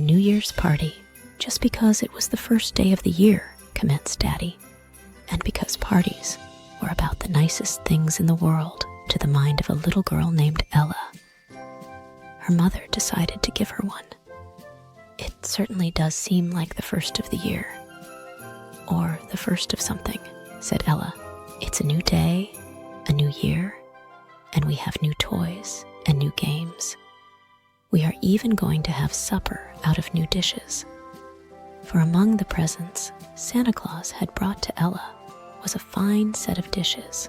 New Year's party just because it was the first day of the year," commenced Daddy, "and because parties were about the nicest things in the world to the mind of a little girl named Ella. Her mother decided to give her one. It certainly does seem like the first of the year. Or the first of something," said Ella. "It's a new day, a new year, and we have new toys and new games. We are even going to have supper out of new dishes." For among the presents Santa Claus had brought to Ella was a fine set of dishes.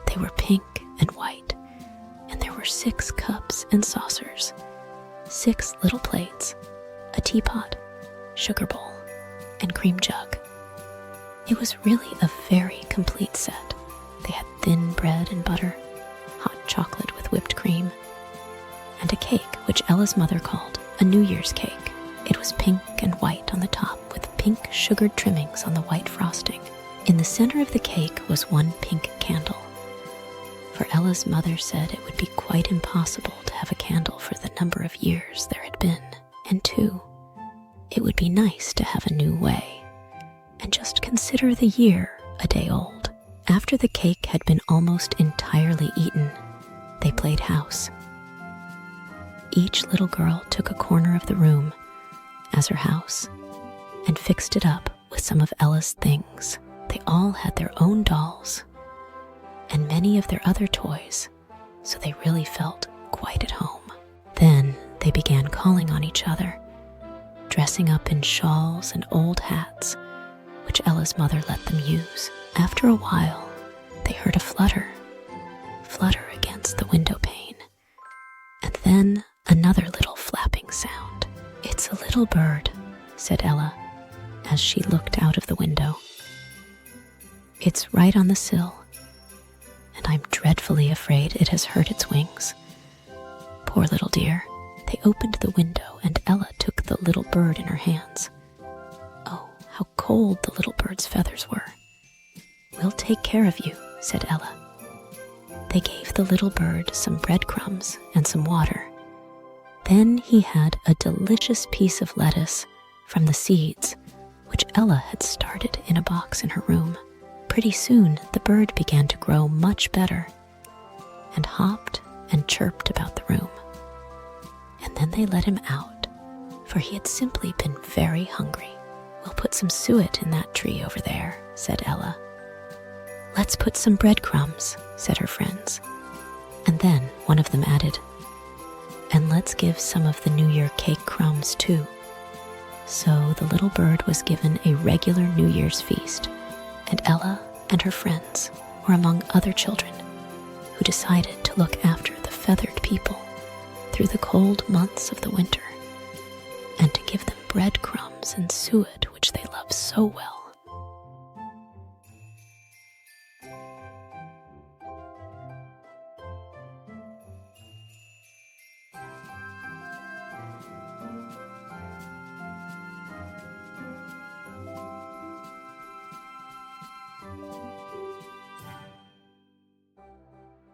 They were pink and white, and there were 6 cups and saucers, 6 little plates, a teapot, sugar bowl, and cream jug. It was really a very complete set. They had thin bread and butter, hot chocolate with whipped cream, and a cake which Ella's mother called a New Year's cake. It was pink and white on the top with pink sugared trimmings on the white frosting. In the center of the cake was one pink candle. For Ella's mother said it would be quite impossible to have a candle for the number of years there had been. And 2, it would be nice to have a new way. And just consider the year a day old. After the cake had been almost entirely eaten, they played house. Each little girl took a corner of the room as her house and fixed it up with some of Ella's things. They all had their own dolls and many of their other toys, so they really felt quite at home. Then they began calling on each other, dressing up in shawls and old hats, which Ella's mother let them use. After a while, they heard a flutter against the window pane, and then another little flapping sound. "It's a little bird," said Ella, as she looked out of the window. "It's right on the sill, and I'm dreadfully afraid it has hurt its wings. Poor little dear." They opened the window, and Ella took the little bird in her hands. Oh, how cold the little bird's feathers were. "We'll take care of you," said Ella. They gave the little bird some breadcrumbs and some water. Then he had a delicious piece of lettuce from the seeds, which Ella had started in a box in her room. Pretty soon, the bird began to grow much better and hopped and chirped about the room. And then they let him out, for he had simply been very hungry. "We'll put some suet in that tree over there," said Ella. "Let's put some breadcrumbs," said her friends. And then one of them added, "And let's give some of the New Year cake crumbs too." So the little bird was given a regular New Year's feast, and Ella and her friends were among other children who decided to look after the feathered people through the cold months of the winter, and to give them breadcrumbs and suet which they loved so well.